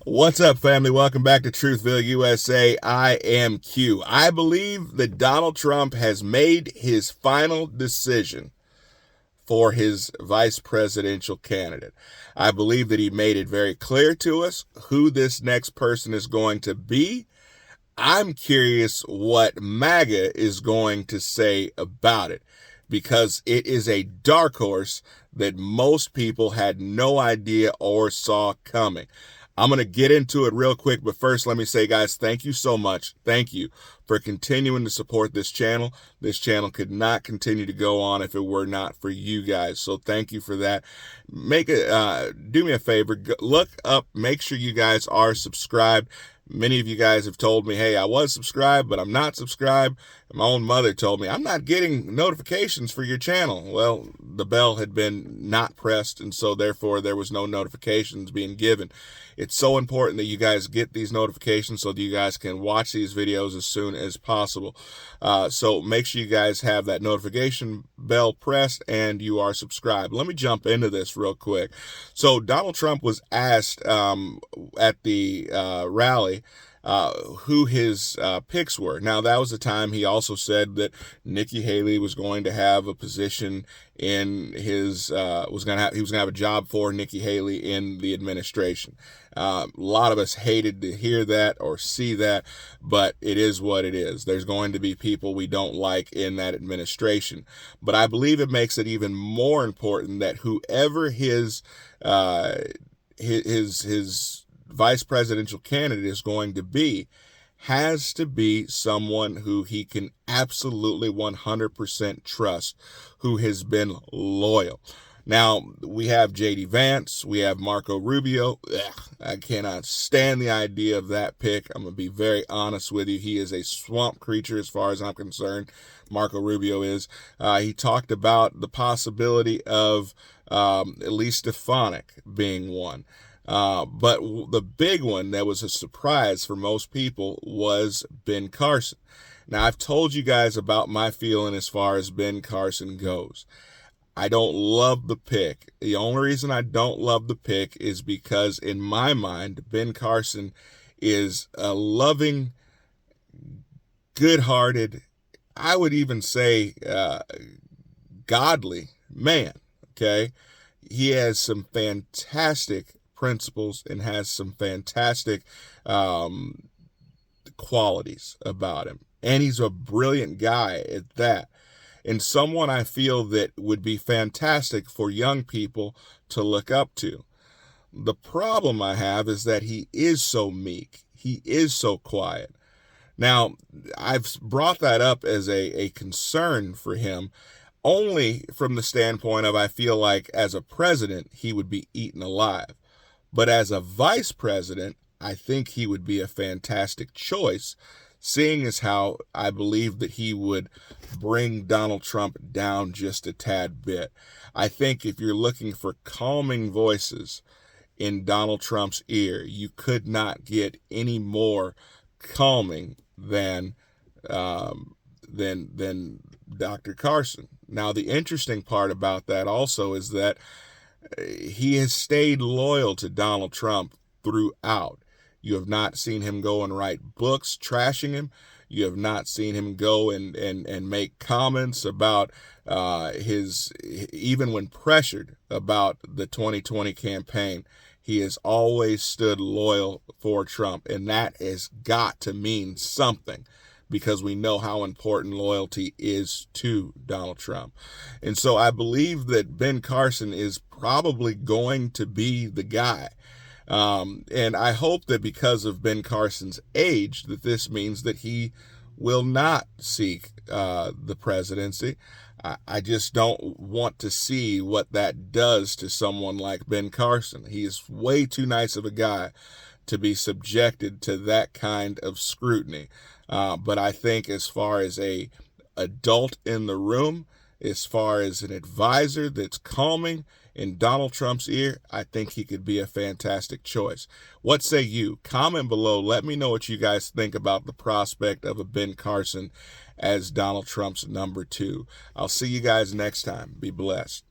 What's up, family? Welcome back to Truthville, USA. I am Q. I believe that Donald Trump has made his final decision for his vice presidential candidate. I believe that he made it very clear to us who this next person is going to be. I'm curious what MAGA is going to say about it, because it is a dark horse that most people had no idea or saw coming. I'm going to get into it real quick, but first let me say, guys, thank you so much. Thank you for continuing to support this channel. This channel could not continue to go on if it were not for you guys. So thank you for that. Do me a favor, look up, make sure you guys are subscribed. Many of you guys have told me, hey, I was subscribed, but I'm not subscribed. My own mother told me, I'm not getting notifications for your channel. Well, the bell had been not pressed, and so therefore there was no notifications being given. It's so important that you guys get these notifications so that you guys can watch these videos as soon as possible. So make sure you guys have that notification bell pressed and you are subscribed. Let me jump into this real quick. So Donald Trump was asked at the rally who his picks were. Now, that was the time he also said that Nikki Haley was going to have a position in his he was going to have a job for Nikki Haley in the administration. A lot of us hated to hear that or see that, but it is what it is. There's going to be people we don't like in that administration, but I believe it makes it even more important that whoever his vice presidential candidate is going to be has to be someone who he can absolutely 100% trust, who has been loyal. Now, we have J.D. Vance, we have Marco Rubio. I cannot stand the idea of that pick. I'm going to be very honest with you. He is a swamp creature as far as I'm concerned. Marco Rubio is. He talked about the possibility of Elise Stefanik being one. But the big one that was a surprise for most people was Ben Carson. Now, I've told you guys about my feeling as far as Ben Carson goes. I don't love the pick. The only reason I don't love the pick is because in my mind, Ben Carson is a loving, good-hearted, I would even say godly man, okay? He has some fantastic principles and has some fantastic qualities about him. And he's a brilliant guy at that. And someone I feel that would be fantastic for young people to look up to. The problem I have is that he is so meek. He is so quiet. Now, I've brought that up as a concern for him only from the standpoint of I feel like as a president, he would be eaten alive. But as a vice president, I think he would be a fantastic choice, seeing as how I believe that he would bring Donald Trump down just a tad bit. I think if you're looking for calming voices in Donald Trump's ear, you could not get any more calming than Dr. Carson. Now, the interesting part about that also is that he has stayed loyal to Donald Trump throughout. You have not seen him go and write books trashing him. You have not seen him go and make comments about even when pressured about the 2020 campaign. He has always stood loyal for Trump, and that has got to mean something, because we know how important loyalty is to Donald Trump. And so I believe that Ben Carson is probably going to be the guy. And I hope that because of Ben Carson's age, that this means that he will not seek the presidency. I just don't want to see what that does to someone like Ben Carson. He is way too nice of a guy to be subjected to that kind of scrutiny. But I think as far as a adult in the room, as far as an advisor that's calming in Donald Trump's ear, I think he could be a fantastic choice. What say you? Comment below. Let me know what you guys think about the prospect of a Ben Carson as Donald Trump's number 2. I'll see you guys next time. Be blessed.